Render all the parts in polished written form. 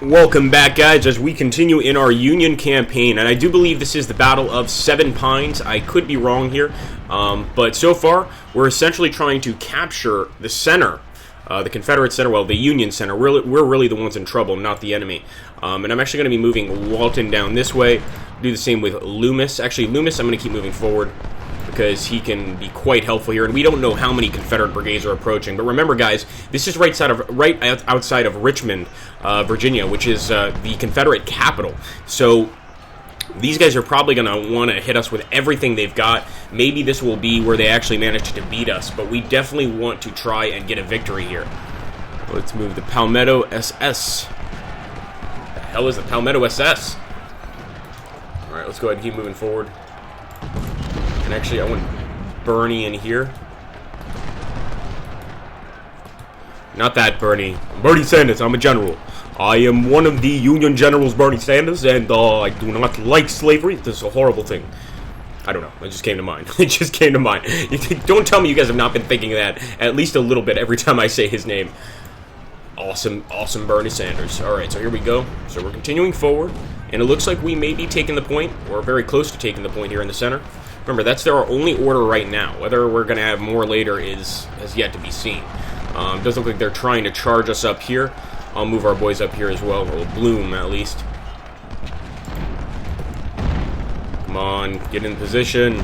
Welcome back, guys, as we continue in our Union campaign, and I do believe this is the Battle of Seven Pines. I could be wrong here, but so far, we're essentially trying to capture the center, the Confederate center, well, the Union center. We're really the ones in trouble, not the enemy. And I'm actually going to be moving Walton down this way, do the same with Loomis. Actually, Loomis, I'm going to keep moving forward, because he can be quite helpful here, and we don't know how many Confederate brigades are approaching. But remember, guys, this is right outside of Richmond, Virginia, which is the Confederate capital. So these guys are probably going to want to hit us with everything they've got. Maybe this will be where they actually manage to beat us, but we definitely want to try and get a victory here. Let's move the Palmetto SS. The hell is the Palmetto SS? All right, let's go ahead and keep moving forward. And actually, I want Bernie in here. Not that Bernie. Bernie Sanders, I'm a general. I am one of the Union generals, Bernie Sanders, and I do not like slavery. This is a horrible thing. I don't know. It just came to mind. It just came to mind. Don't tell me you guys have not been thinking of that at least a little bit every time I say his name. Awesome Bernie Sanders. Alright, so here we go. So we're continuing forward, and it looks like we may be taking the point, or very close to taking the point here in the center. Remember, that's our only order right now. Whether we're going to have more later has yet to be seen. Doesn't look like they're trying to charge us up here. I'll move our boys up here as well, or Bloom at least. Come on, get in position.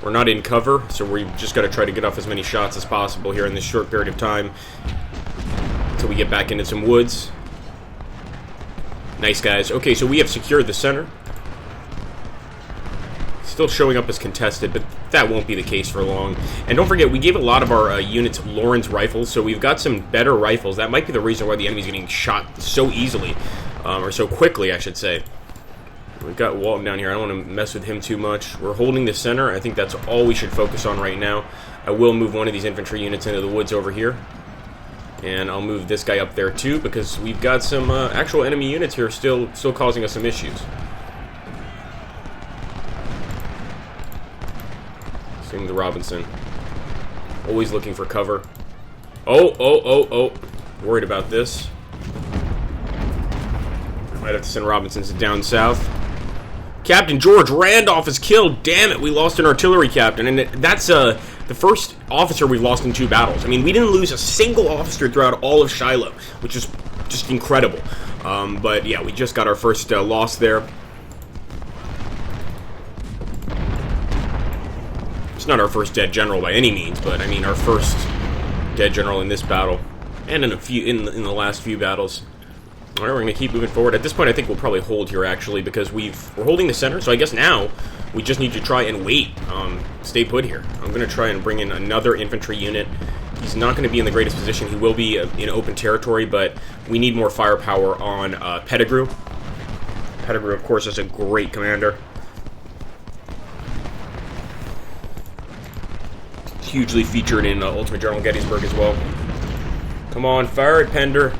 We're not in cover, so we've just got to try to get off as many shots as possible here in this short period of time until we get back into some woods. Nice, guys. Okay, so we have secured the center. Still showing up as contested, but that won't be the case for long. And don't forget, we gave a lot of our units Lawrence rifles, so we've got some better rifles. That might be the reason why the enemy's getting shot so easily, or so quickly, I should say. We've got Walton down here. I don't want to mess with him too much. We're holding the center. I think that's all we should focus on right now. I will move one of these infantry units into the woods over here. And I'll move this guy up there too, because we've got some actual enemy units here still causing us some issues. Same with Robinson. Always looking for cover. Oh. Worried about this. Might have to send Robinsons down south. Captain George Randolph is killed. Damn it, we lost an artillery captain. And that's the first officer we've lost in 2 battles. I mean, we didn't lose a single officer throughout all of Shiloh, which is just incredible. But yeah, we just got our first loss there. It's not our first dead general by any means, but I mean our first dead general in this battle, and in the last few battles. All right, we're going to keep moving forward. At this point, I think we'll probably hold here, actually, because we're holding the center, so I guess now we just need to try and wait. Stay put here. I'm going to try and bring in another infantry unit. He's not going to be in the greatest position. He will be in open territory, but we need more firepower on Pettigrew. Pettigrew, of course, is a great commander. Hugely featured in Ultimate General Gettysburg as well. Come on, fire at Pender.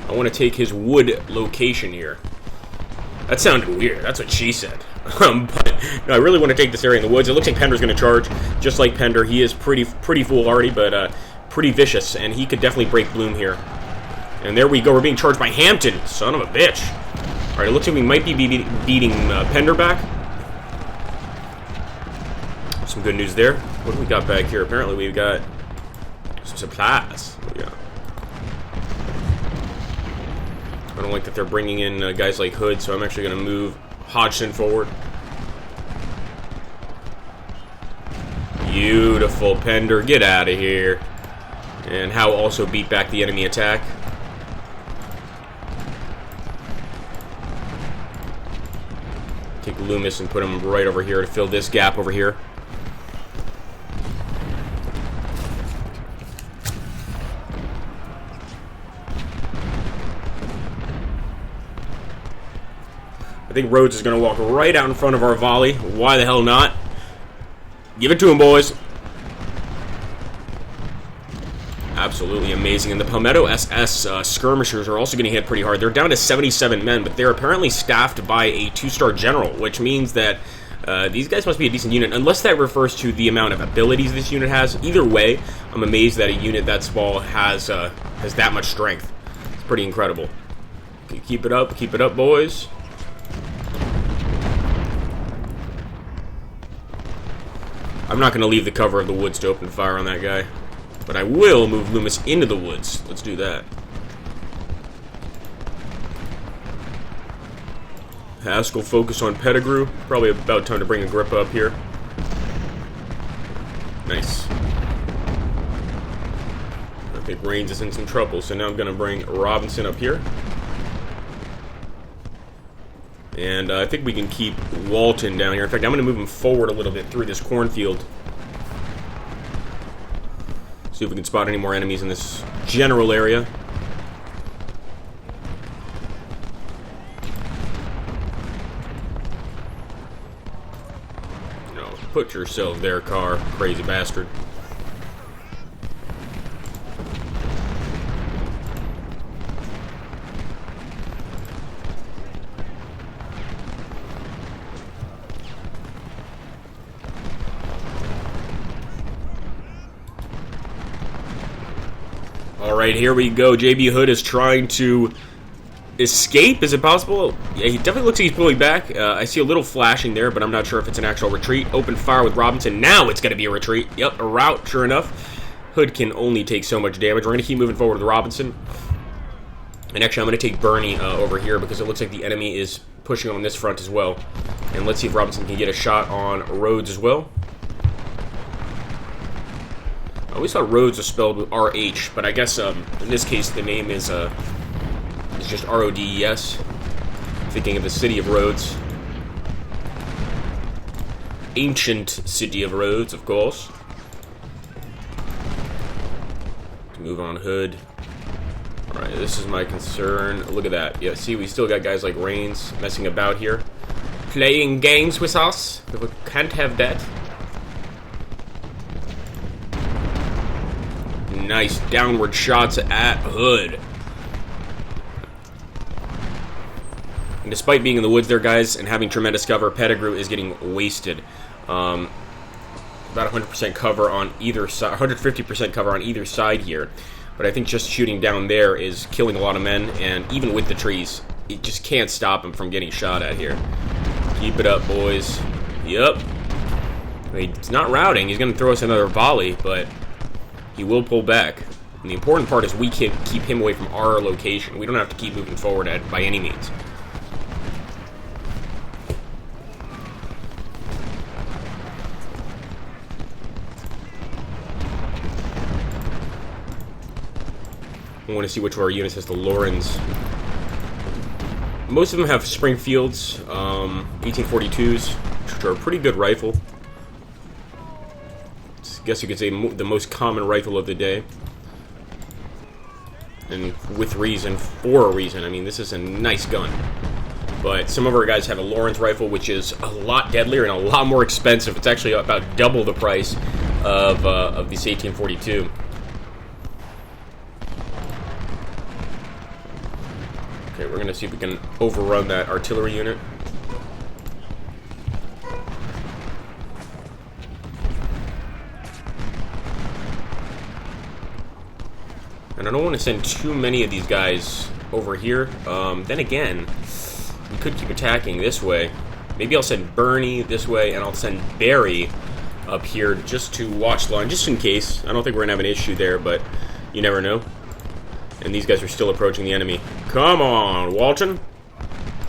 I want to take his wood location here. That sounded weird. That's what she said. But no, I really want to take this area in the woods. It looks like Pender's going to charge. Just like Pender, he is pretty foolhardy, but pretty vicious, and he could definitely break Bloom here. And there we go. We're being charged by Hampton. Son of a bitch. All right, it looks like we might be beating Pender back. Some good news there. What do we got back here? Apparently we've got some supplies. Yeah. I don't like that they're bringing in guys like Hood, so I'm actually going to move Hodgson forward. Beautiful, Pender. Get out of here. And Howe also beat back the enemy attack. Take Loomis and put him right over here to fill this gap over here. I think Rhodes is going to walk right out in front of our volley. Why the hell not? Give it to him, boys. Absolutely amazing. And the Palmetto SS skirmishers are also getting hit pretty hard. They're down to 77 men, but they're apparently staffed by a 2-star general, which means that These guys must be a decent unit, unless that refers to the amount of abilities this unit has. Either way, I'm amazed that a unit that small has that much strength. It's pretty incredible. Okay, keep it up, boys. I'm not going to leave the cover of the woods to open fire on that guy, but I will move Loomis into the woods. Let's do that. Haskell focus on Pettigrew. Probably about time to bring Agrippa up here. Nice. I think Rains is in some trouble, so now I'm going to bring Robinson up here. And I think we can keep Walton down here. In fact, I'm going to move him forward a little bit through this cornfield. See if we can spot any more enemies in this general area. No, put yourself there, car, crazy bastard. Alright, here we go. JB Hood is trying to escape. Is it possible? Yeah, he definitely looks like he's pulling back. I see a little flashing there, but I'm not sure if it's an actual retreat. Open fire with Robinson. Now it's going to be a retreat. Yep, a rout, sure enough. Hood can only take so much damage. We're going to keep moving forward with Robinson. And actually, I'm going to take Bernie over here because it looks like the enemy is pushing on this front as well. And let's see if Robinson can get a shot on Rhodes as well. I always thought Rhodes was spelled with R-H, but I guess in this case the name is just R-O-D-E-S. Thinking of the city of Rhodes. Ancient city of Rhodes, of course. Move on Hood. Alright, this is my concern. Look at that. Yeah, see, we still got guys like Rains messing about here. Playing games with us. We can't have that. Nice downward shots at Hood. And despite being in the woods there, guys, and having tremendous cover, Pettigrew is getting wasted. About 100% cover on either side, 150% cover on either side here. But I think just shooting down there is killing a lot of men, and even with the trees, it just can't stop him from getting shot at here. Keep it up, boys. Yep. He's not routing. He's going to throw us another volley, but he will pull back. And the important part is we can keep him away from our location. We don't have to keep moving forward by any means. I want to see which of our units has the Lorens. Most of them have Springfields, 1842s, which are a pretty good rifle. I guess you could say the most common rifle of the day. And with reason, for a reason. I mean, this is a nice gun. But some of our guys have a Lawrence rifle, which is a lot deadlier and a lot more expensive. It's actually about double the price of this 1842. Okay, we're going to see if we can overrun that artillery unit. And I don't want to send too many of these guys over here. Then again, we could keep attacking this way. Maybe I'll send Bernie this way, and I'll send Barry up here just to watch the line, just in case. I don't think we're going to have an issue there, but you never know. And these guys are still approaching the enemy. Come on, Walton.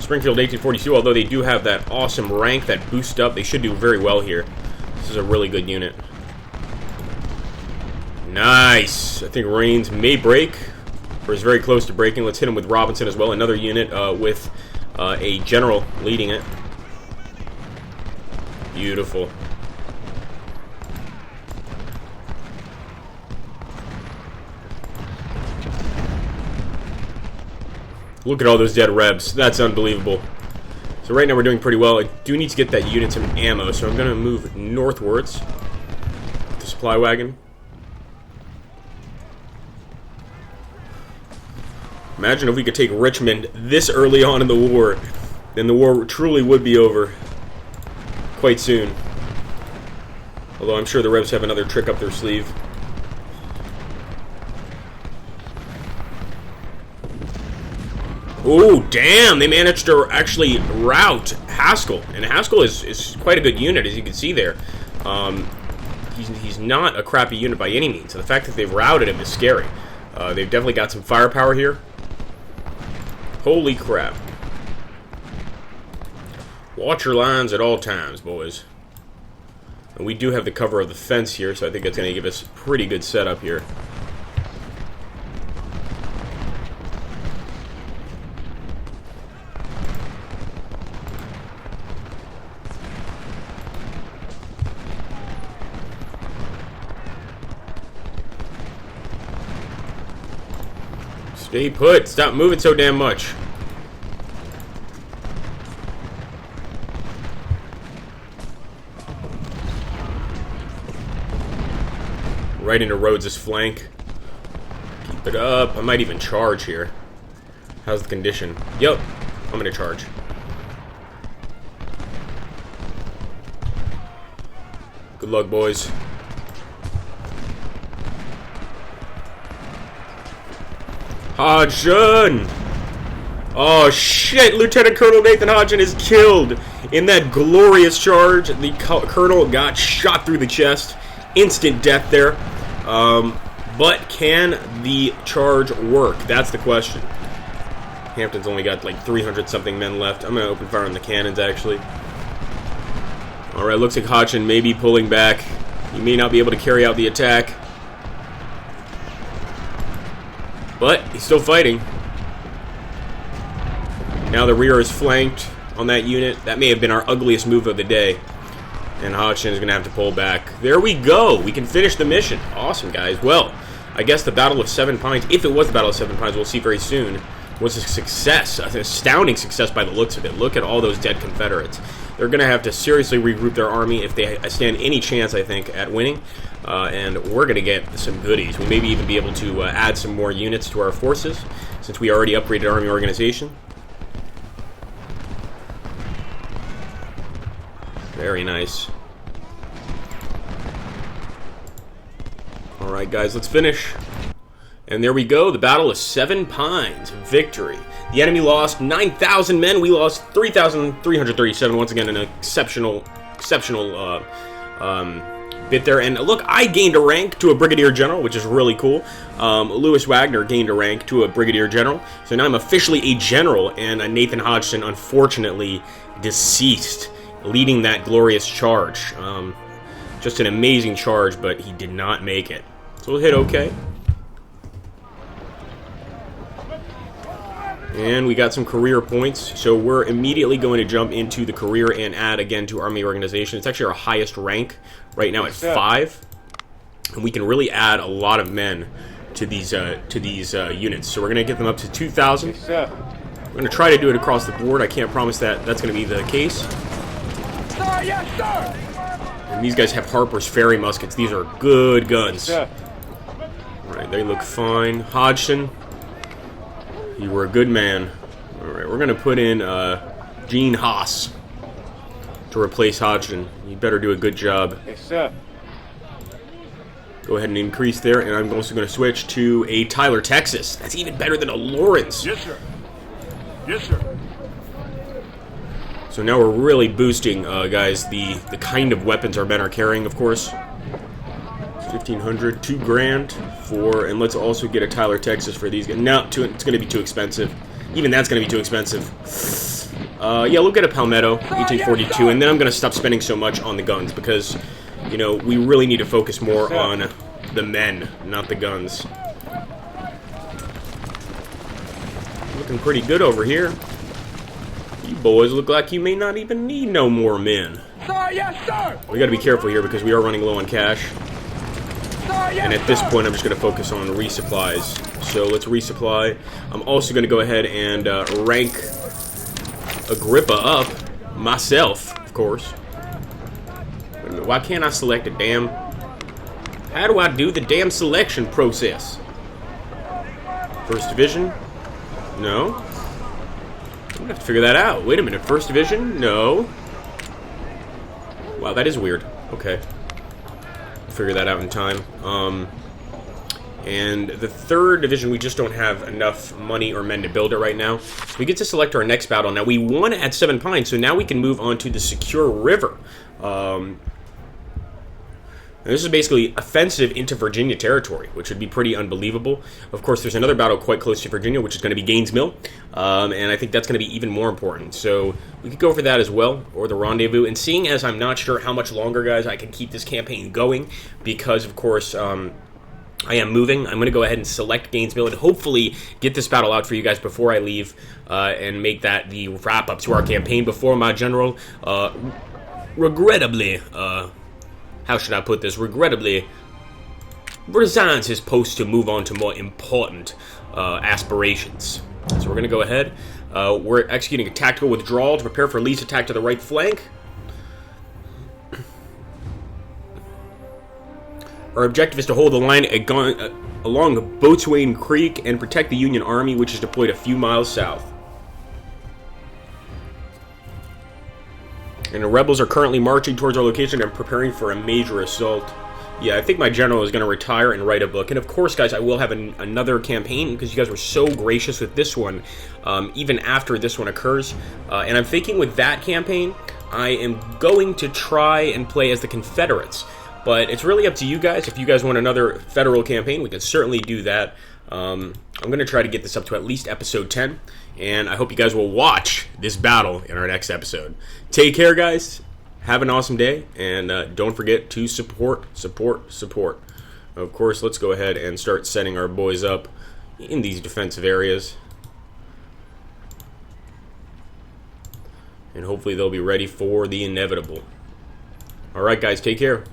Springfield 1842, although they do have that awesome rank, that boost up, they should do very well here. This is a really good unit. Nice. I think Rains may break, or is very close to breaking. Let's hit him with Robinson as well. Another unit with a general leading it. Beautiful. Look at all those dead Rebs. That's unbelievable. So right now we're doing pretty well. I do need to get that unit some ammo, so I'm going to move northwards. The supply wagon. Imagine if we could take Richmond this early on in the war. Then the war truly would be over. quite soon. Although I'm sure the Revs have another trick up their sleeve. Oh, damn! They managed to actually rout Haskell. And Haskell is quite a good unit, as you can see there. He's not a crappy unit by any means. So the fact that they've routed him is scary. They've definitely got some firepower here. Holy crap. Watch your lines at all times, boys. And we do have the cover of the fence here, so I think that's going to give us a pretty good setup here. Stay put. Stop moving so damn much. Right into Rhodes' flank. Keep it up. I might even charge here. How's the condition? Yep. I'm going to charge. Good luck, boys. Hodgson! Oh shit! Lieutenant Colonel Nathan Hodgson is killed in that glorious charge. The colonel got shot through the chest. Instant death there. But can the charge work? That's the question. Hampton's only got like 300 something men left. I'm going to open fire on the cannons, actually. Alright, looks like Hodgson may be pulling back. He may not be able to carry out the attack. But he's still fighting. Now the rear is flanked on that unit. That may have been our ugliest move of the day. And Hodgson is going to have to pull back. There we go. We can finish the mission. Awesome, guys. Well, I guess the Battle of Seven Pines, if it was the Battle of Seven Pines, we'll see very soon, was a success. An astounding success by the looks of it. Look at all those dead Confederates. They're going to have to seriously regroup their army if they stand any chance, I think, at winning. And we're going to get some goodies. We maybe even be able to add some more units to our forces, since we already upgraded Army organization. Very nice. Alright, guys, let's finish. And there we go, the Battle of Seven Pines. Victory. The enemy lost 9,000 men. We lost 3,337. Once again, an exceptional bit there. And look, I gained a rank to a Brigadier General, which is really cool. Lewis Wagner gained a rank to a Brigadier General. So now I'm officially a General, and Nathan Hodgson, unfortunately, deceased, leading that glorious charge. Just an amazing charge, but he did not make it. So we'll hit OK. And we got some career points, so we're immediately going to jump into the career and add again to Army Organization. It's actually our highest rank right now at 5, and we can really add a lot of men to these units. So we're going to get them up to 2,000. We're going to try to do it across the board. I can't promise that that's going to be the case. Sir, yes, sir. And these guys have Harper's Ferry muskets. These are good guns. All right, they look fine. Hodgson, you were a good man. Alright, we're going to put in Gene Haas to replace Hodgson. You better do a good job. Yes, sir. Go ahead and increase there, and I'm also going to switch to a Tyler, Texas. That's even better than a Lawrence. Yes, sir. Yes, sir. So now we're really boosting, guys, the kind of weapons our men are carrying, of course. 1,500, $2,000 for, and let's also get a Tyler, Texas for these guys. No, it's going to be too expensive. Even that's going to be too expensive. Yeah, we'll get a Palmetto, 1842, and then I'm going to stop spending so much on the guns because, you know, we really need to focus more on the men, not the guns. Looking pretty good over here. You boys look like you may not even need no more men. Sir, yes, sir. We got to be careful here because we are running low on cash. And at this point, I'm just going to focus on resupplies. So let's resupply. I'm also going to go ahead and rank Agrippa up myself, of course. Why can't I select a damn... How do I do the damn selection process? First Division? No. I'm going to have to figure that out. Wait a minute. First Division? No. Wow, that is weird. Okay. Figure that out in time. And the third division, we just don't have enough money or men to build it right now. So we get to select our next battle. Now, we won at 7 Pines, so now we can move on to the Secure River. This is basically offensive into Virginia territory, which would be pretty unbelievable. Of course, there's another battle quite close to Virginia, which is going to be Gaines Mill, and I think that's going to be even more important. So we could go for that as well, or the Rendezvous. And seeing as I'm not sure how much longer, guys, I can keep this campaign going, because, of course, I am moving. I'm going to go ahead and select Gaines Mill and hopefully get this battle out for you guys before I leave and make that the wrap-up to our campaign before my general, regrettably, how should I put this? Regrettably, resigns his post to move on to more important aspirations. So we're going to go ahead. We're executing a tactical withdrawal to prepare for Lee's attack to the right flank. Our objective is to hold the line along Boatswain Creek and protect the Union Army, which is deployed a few miles south. And the rebels are currently marching towards our location and preparing for a major assault. Yeah, I think my general is going to retire and write a book. And of course, guys, I will have another campaign because you guys were so gracious with this one, even after this one occurs. And I'm thinking with that campaign, I am going to try and play as the Confederates. But it's really up to you guys. If you guys want another federal campaign, we can certainly do that. I'm going to try to get this up to at least episode 10. And I hope you guys will watch this battle in our next episode. Take care, guys. Have an awesome day. And don't forget to support. Of course, let's go ahead and start setting our boys up in these defensive areas. And hopefully they'll be ready for the inevitable. All right, guys, take care.